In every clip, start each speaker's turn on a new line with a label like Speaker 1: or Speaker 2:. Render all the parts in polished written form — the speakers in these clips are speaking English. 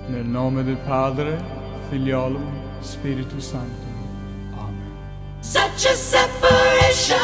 Speaker 1: Nel nome del Padre, Figliolo, Spirito Santo. Amen.
Speaker 2: Such a separation.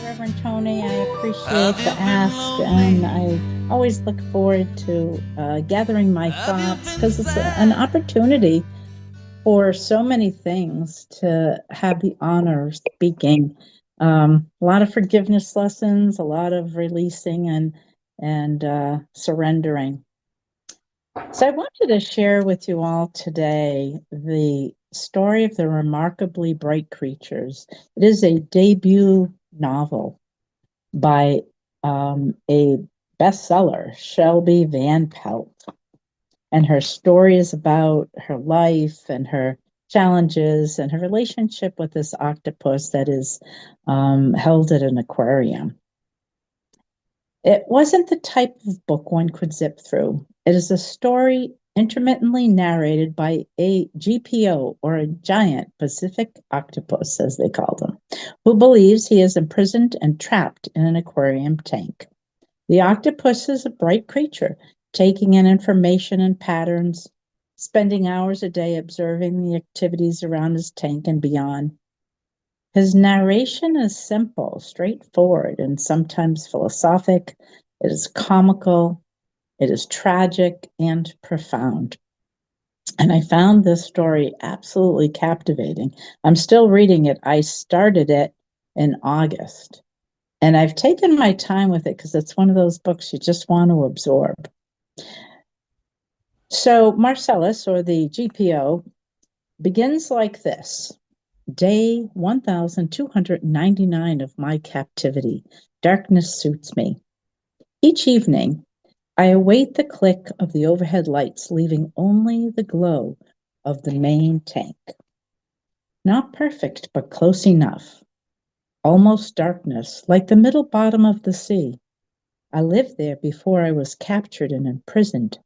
Speaker 3: Reverend Tony, I appreciate the ask, and I always look forward to gathering my thoughts because it's an opportunity for so many things to have the honor of speaking. A lot of forgiveness lessons, a lot of releasing and surrendering. So I wanted to share with you all today the story of the Remarkably Bright Creatures. It is a debut novel by a bestseller, Shelby Van Pelt. And her story is about her life and her challenges and her relationship with this octopus that is held at an aquarium. It wasn't the type of book one could zip through. It is a story intermittently narrated by a GPO, or a giant Pacific octopus, as they call them, who believes he is imprisoned and trapped in an aquarium tank. The octopus is a bright creature, taking in information and patterns, spending hours a day observing the activities around his tank and beyond. His narration is simple, straightforward, and sometimes philosophic. It is comical, it is tragic, and profound. And I found this story absolutely captivating. I'm still reading it. I started it in August. And I've taken my time with it because it's one of those books you just want to absorb. So Marcellus, or the GPO, begins like this. Day 1299 of my captivity. Darkness suits me. Each evening, I await the click of the overhead lights, leaving only the glow of the main tank. Not perfect, but close enough. Almost darkness, like the middle bottom of the sea. I lived there before I was captured and imprisoned.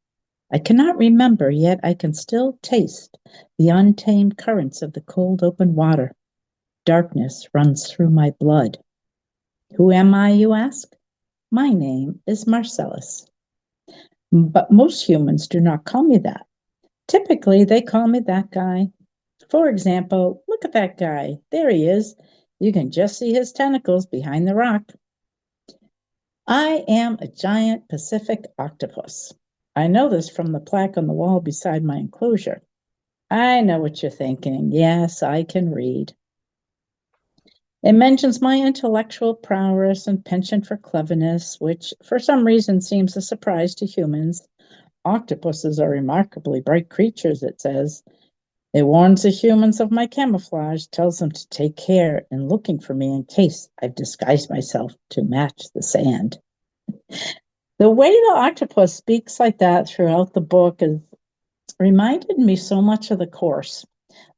Speaker 3: I cannot remember, yet I can still taste the untamed currents of the cold open water. Darkness runs through my blood. Who am I, you ask? My name is Marcellus. But most humans do not call me that. Typically, they call me that guy. For example, look at that guy. There he is. You can just see his tentacles behind the rock. I am a giant Pacific octopus. I know this from the plaque on the wall beside my enclosure. I know what you're thinking. Yes, I can read. It mentions my intellectual prowess and penchant for cleverness, which for some reason seems a surprise to humans. Octopuses are remarkably bright creatures, it says. It warns the humans of my camouflage, tells them to take care in looking for me in case I've disguised myself to match the sand. The way the octopus speaks like that throughout the book is reminded me so much of the Course,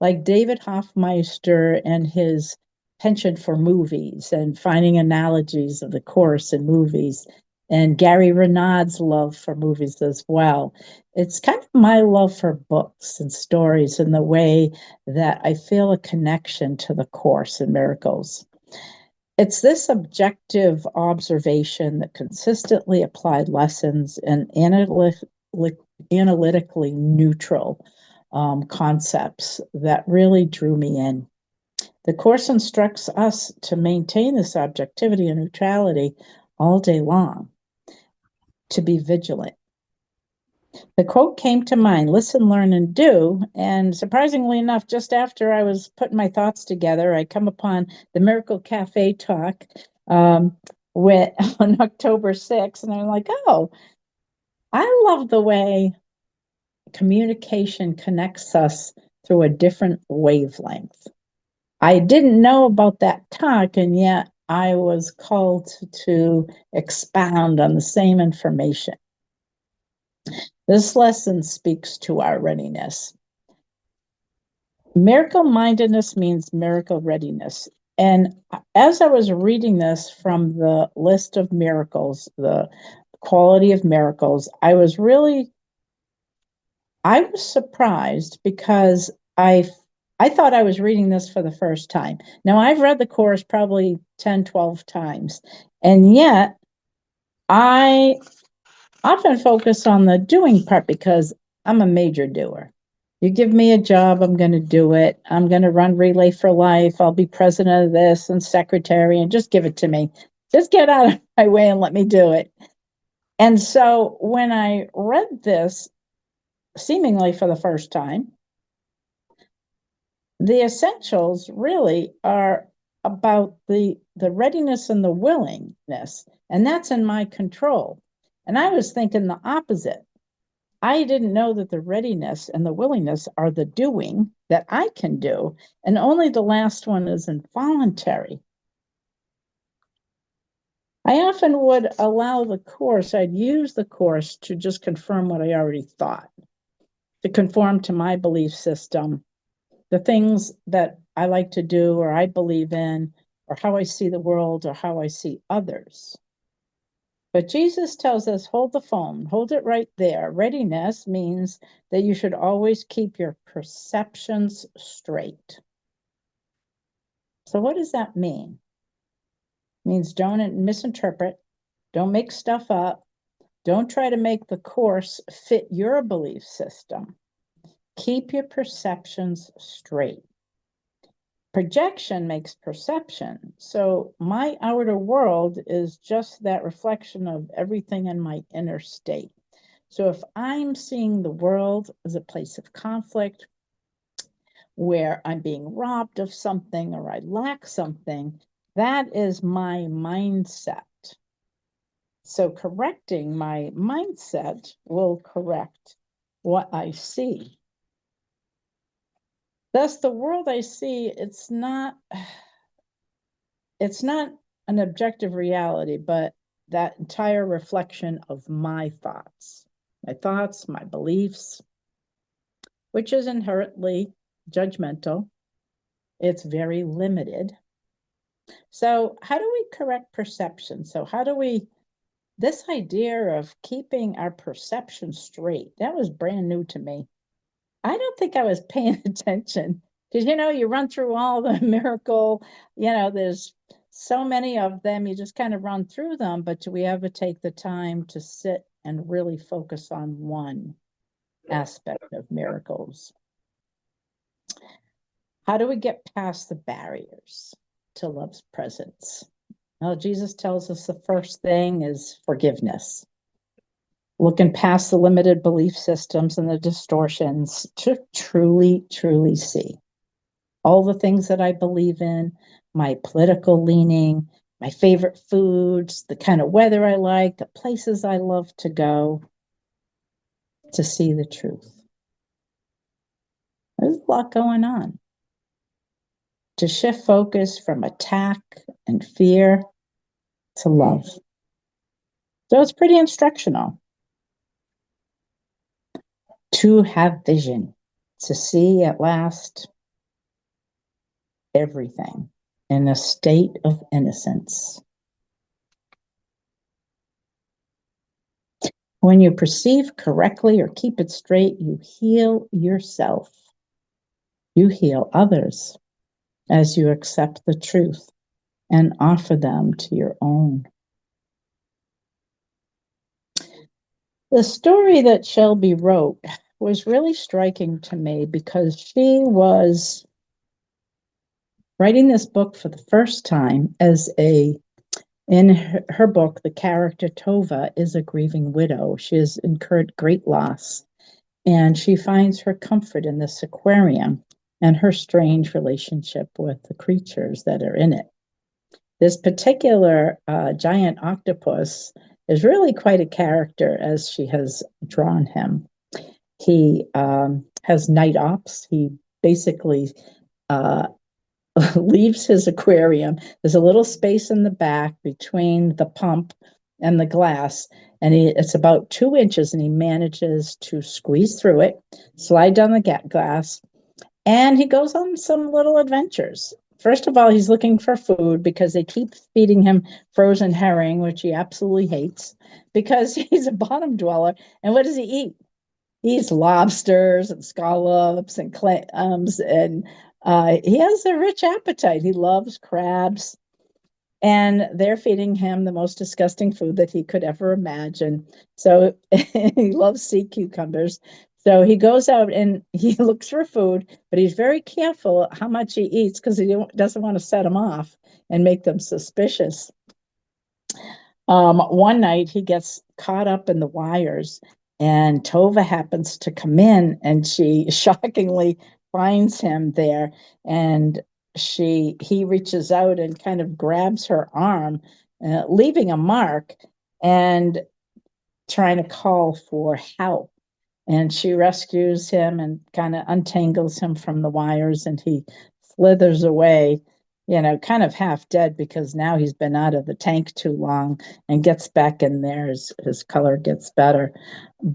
Speaker 3: like David Hoffmeister and his penchant for movies and finding analogies of the Course in movies, and Gary Renaud's love for movies as well. It's kind of my love for books and stories in the way that I feel a connection to the Course in Miracles. It's this objective observation that consistently applied lessons and analytically neutral concepts that really drew me in. The Course instructs us to maintain this objectivity and neutrality all day long, to be vigilant. The quote came to mind, listen, learn, and do. And surprisingly enough, just after I was putting my thoughts together, I come upon the Miracle Cafe talk with on October 6th. And I'm like, oh, I love the way communication connects us through a different wavelength. I didn't know about that talk, and yet I was called to expound on the same information. This lesson speaks to our readiness. Miracle mindedness means miracle readiness. And as I was reading this from the list of miracles, the quality of miracles, I was surprised because I thought I was reading this for the first time. Now, I've read the course probably 10, 12 times, and yet I often focus on the doing part because I'm a major doer. You give me a job, I'm going to do it. I'm going to run Relay for Life. I'll be president of this and secretary, and just give it to me. Just get out of my way and let me do it. And so when I read this, seemingly for the first time, the essentials really are about the readiness and the willingness, and that's in my control. And I was thinking the opposite. I didn't know that the readiness and the willingness are the doing that I can do, and only the last one is involuntary. I often would allow the course, I'd use the course to just confirm what I already thought, to conform to my belief system, the things that I like to do or I believe in, or how I see the world or how I see others. But Jesus tells us, hold the phone, hold it right there. Readiness means that you should always keep your perceptions straight. So what does that mean? It means don't misinterpret, don't make stuff up, don't try to make the course fit your belief system. Keep your perceptions straight. Projection makes perception. So my outer world is just that reflection of everything in my inner state. So if I'm seeing the world as a place of conflict, where I'm being robbed of something or I lack something, that is my mindset. So correcting my mindset will correct what I see. Thus, the world I see, it's not an objective reality, but that entire reflection of my thoughts, my beliefs, which is inherently judgmental. It's very limited. So how do we correct perception? So how do we, this idea of keeping our perception straight, that was brand new to me. I don't think I was paying attention because, you run through all the miracle, there's so many of them, you just kind of run through them, but do we ever take the time to sit and really focus on one aspect of miracles? How do we get past the barriers to love's presence? Well, Jesus tells us the first thing is forgiveness. Looking past the limited belief systems and the distortions to truly, truly see all the things that I believe in, my political leaning, my favorite foods, the kind of weather I like, the places I love to go, to see the truth. There's a lot going on. To shift focus from attack and fear to love. So it's pretty instructional. To have vision, to see at last everything in a state of innocence. When you perceive correctly or keep it straight, you heal yourself. You heal others as you accept the truth and offer them to your own. The story that Shelby wrote was really striking to me because she was writing this book for the first time in her book, the character Tova is a grieving widow. She has incurred great loss, and she finds her comfort in this aquarium and her strange relationship with the creatures that are in it. This particular giant octopus is really quite a character as she has drawn him. He has night ops. He basically leaves his aquarium. There's a little space in the back between the pump and the glass, and it's about 2 inches, and he manages to squeeze through it, slide down the glass, And he goes on some little adventures. First of all, he's looking for food because they keep feeding him frozen herring, which he absolutely hates because he's a bottom dweller. And what does he eat? He eats lobsters and scallops and clams, and he has a rich appetite. He loves crabs, and they're feeding him the most disgusting food that he could ever imagine. So he loves sea cucumbers. So he goes out and he looks for food, but he's very careful how much he eats because he doesn't want to set them off and make them suspicious. One night he gets caught up in the wires, and Tova happens to come in, and she shockingly finds him there, and he reaches out and kind of grabs her arm, leaving a mark and trying to call for help. And she rescues him and kind of untangles him from the wires, and he slithers away, kind of half dead because now he's been out of the tank too long, and gets back in there. His color gets better.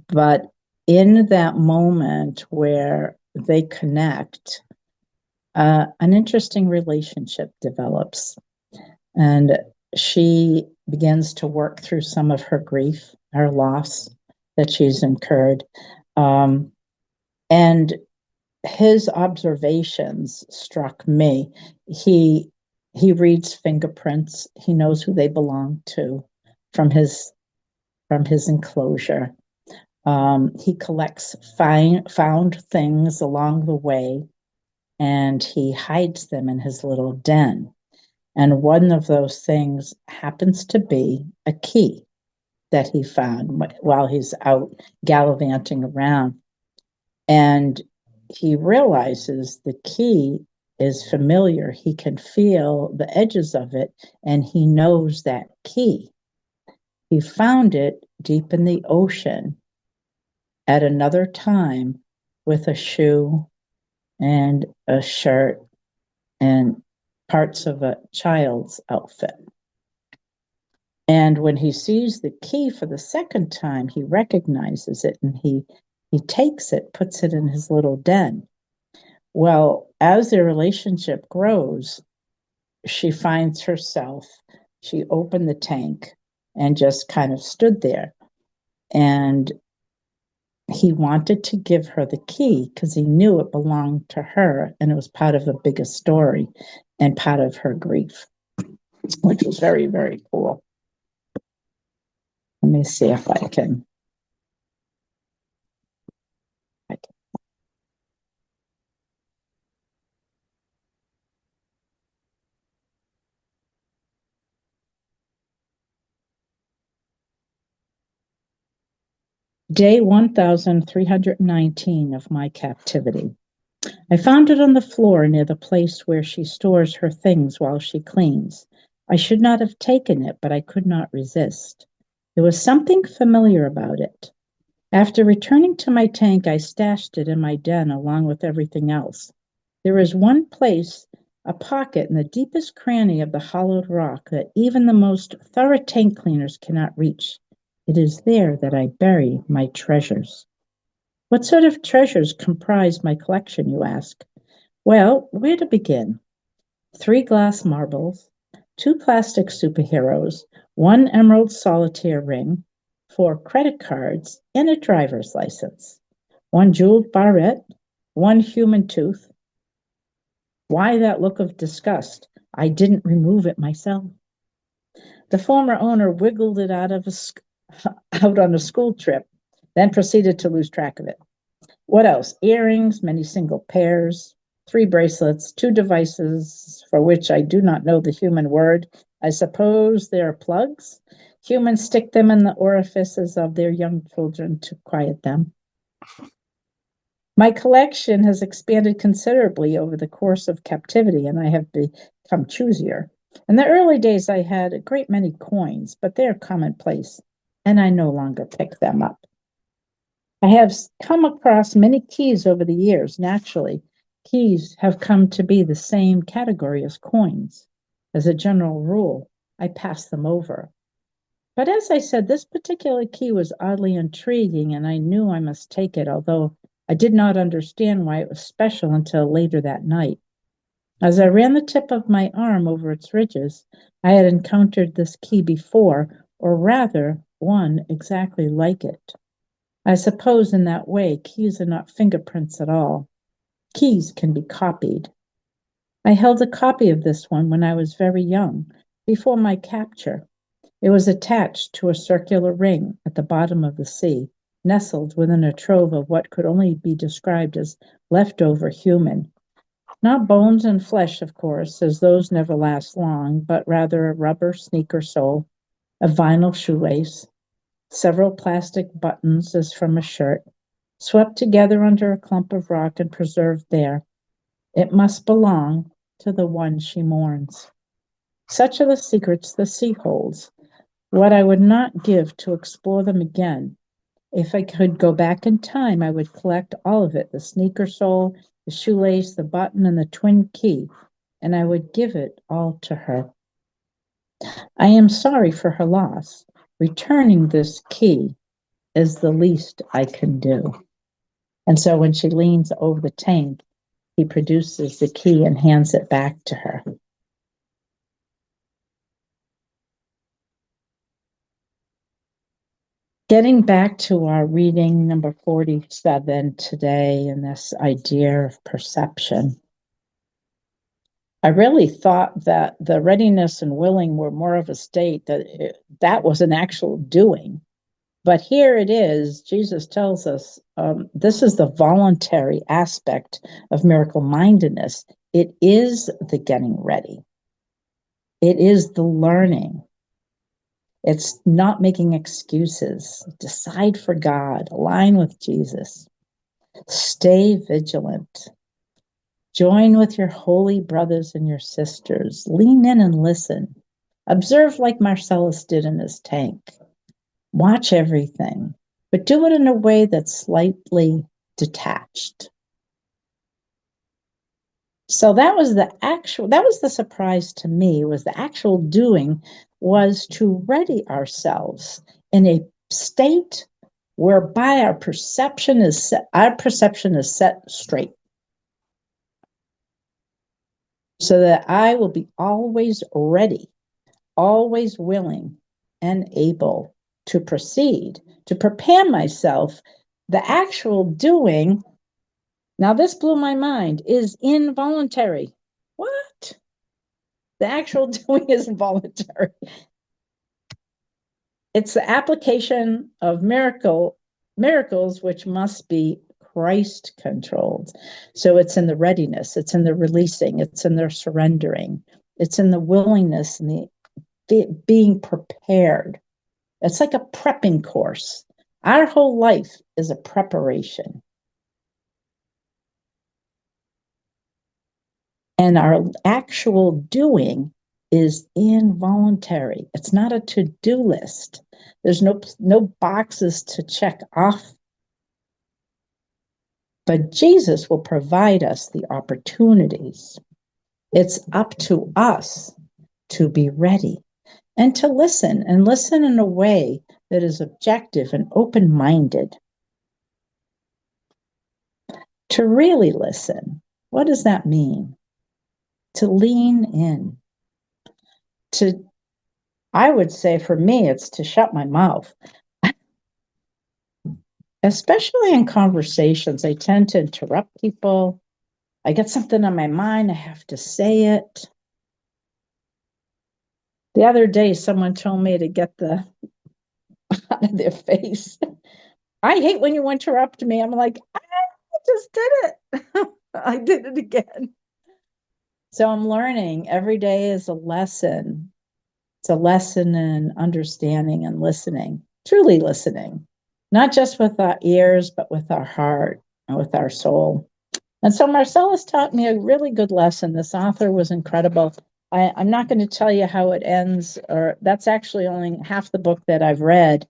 Speaker 3: But in that moment where they connect, an interesting relationship develops. And she begins to work through some of her grief, her loss that she's incurred. And his observations struck me. He reads fingerprints. He knows who they belong to from his enclosure. He collects found things along the way, and he hides them in his little den. And one of those things happens to be a key that he found while he's out gallivanting around. And he realizes the key is familiar. He can feel the edges of it, and he knows that key. He found it deep in the ocean at another time with a shoe and a shirt and parts of a child's outfit. And when he sees the key for the second time, he recognizes it, and he takes it, puts it in his little den. Well, as their relationship grows, she finds herself, she opened the tank and just kind of stood there. And he wanted to give her the key because he knew it belonged to her, and it was part of a bigger story and part of her grief, which was very, very cool. Let me see if I can. Day 1319 of My Captivity. I found it on the floor near the place where she stores her things while she cleans. I should not have taken it, but I could not resist. There was something familiar about it. After returning to my tank, I stashed it in my den along with everything else. There is one place, a pocket in the deepest cranny of the hollowed rock that even the most thorough tank cleaners cannot reach. It is there that I bury my treasures. What sort of treasures comprise my collection, you ask? Well, where to begin? 3 glass marbles, 2 plastic superheroes, 1 emerald solitaire ring, 4 credit cards, and a driver's license, 1 jeweled barrette, 1 human tooth. Why that look of disgust? I didn't remove it myself. The former owner wiggled it out on a school trip, then proceeded to lose track of it. What else? Earrings, many single pairs, 3 bracelets, 2 devices for which I do not know the human word. I suppose they are plugs. Humans stick them in the orifices of their young children to quiet them. My collection has expanded considerably over the course of captivity, and I have become choosier. In the early days, I had a great many coins, but they are commonplace, and I no longer pick them up. I have come across many keys over the years. Naturally, keys have come to be the same category as coins. As a general rule, I pass them over. But as I said, this particular key was oddly intriguing, and I knew I must take it, although I did not understand why it was special until later that night. As I ran the tip of my arm over its ridges, I had encountered this key before, or rather, one exactly like it. I suppose in that way, keys are not fingerprints at all. Keys can be copied. I held a copy of this one when I was very young, before my capture. It was attached to a circular ring at the bottom of the sea, nestled within a trove of what could only be described as leftover human. Not bones and flesh, of course, as those never last long, but rather a rubber sneaker sole, a vinyl shoelace, several plastic buttons as from a shirt, swept together under a clump of rock and preserved there. It must belong to the one she mourns. Such are the secrets the sea holds. What I would not give to explore them again. If I could go back in time, I would collect all of it, the sneaker sole, the shoelace, the button, and the twin key, and I would give it all to her. I am sorry for her loss. Returning this key is the least I can do. And so when she leans over the tank, he produces the key and hands it back to her. Getting back to our reading number 47 today, and this idea of perception. I really thought that the readiness and willing were more of a state, that was an actual doing. But here it is, Jesus tells us this is the voluntary aspect of miracle mindedness. It is the getting ready. It is the learning. It's not making excuses. Decide for God. Align with Jesus. Stay vigilant. Join with your holy brothers and your sisters. Lean in and listen. Observe like Marcellus did in his tank. Watch everything, but do it in a way that's slightly detached. So that was the surprise to me, was the actual doing was to ready ourselves in a state whereby our perception is set straight. So that I will be always ready, always willing and able to proceed, to prepare myself. The actual doing, now this blew my mind, is involuntary. What? The actual doing is involuntary. It's the application of miracles which must be Christ controlled. So it's in the readiness, it's in the releasing, it's in the surrendering, it's in the willingness and the being prepared. It's like a prepping course. Our whole life is a preparation. And our actual doing is involuntary. It's not a to-do list. There's no boxes to check off. But Jesus will provide us the opportunities. It's up to us to be ready and to listen, and listen in a way that is objective and open-minded. To really listen, what does that mean? To lean in. I would say for me, it's to shut my mouth. Especially in conversations, I tend to interrupt people. I get something on my mind, I have to say it. The other day, someone told me to get the out of their face. I hate when you interrupt me. I'm like, I just did it. I did it again. So I'm learning. Every day is a lesson. It's a lesson in understanding and listening, truly listening, not just with our ears, but with our heart and with our soul. And so Marcellus taught me a really good lesson. This author was incredible. I'm not going to tell you how it ends, or that's actually only half the book that I've read,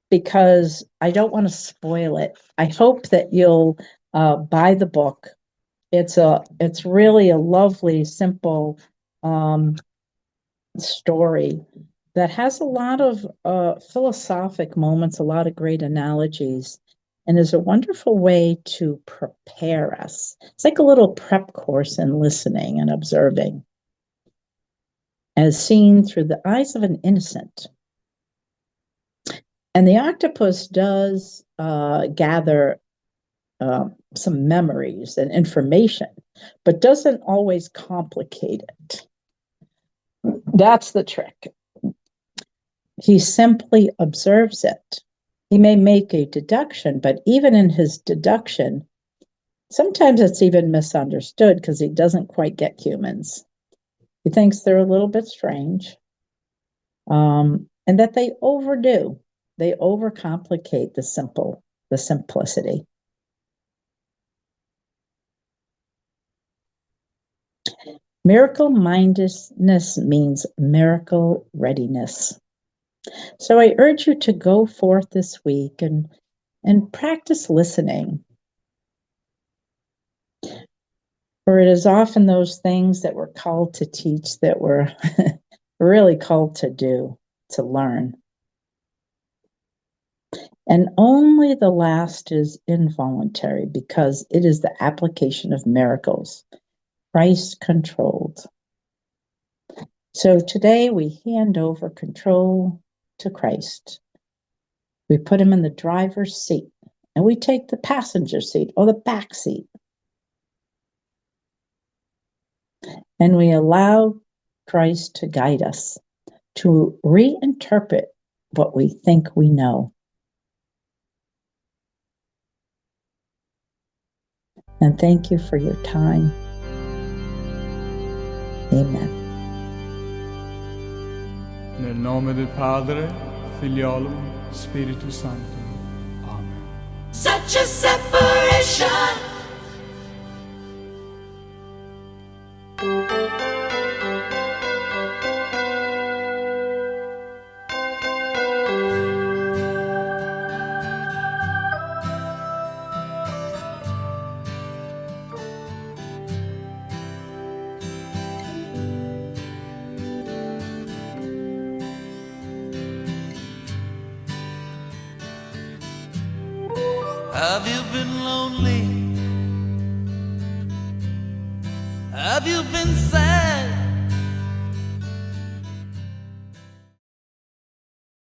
Speaker 3: because I don't want to spoil it. I hope that you'll buy the book. It's really a lovely, simple story that has a lot of philosophic moments, a lot of great analogies. and is a wonderful way to prepare us. It's like a little prep course in listening and observing, as seen through the eyes of an innocent. And the octopus does gather some memories and information, but doesn't always complicate it. That's the trick. He simply observes it. He may make a deduction, but even in his deduction, sometimes it's even misunderstood because he doesn't quite get humans. He thinks they're a little bit strange, and that they overdo. They overcomplicate the simplicity. Miracle-mindedness means miracle readiness. So I urge you to go forth this week and practice listening. For it is often those things that we're called to teach that we're really called to do, to learn. And only the last is involuntary because it is the application of miracles, Christ-controlled. So today we hand over control to Christ. We put him in the driver's seat and we take the passenger seat or the back seat. And we allow Christ to guide us, to reinterpret what we think we know. And thank you for your time. Amen.
Speaker 1: Nel nome del Padre, Figliolo, Spirito Santo. Amen.
Speaker 2: Such a separation.
Speaker 4: Have you been lonely? Have you been sad?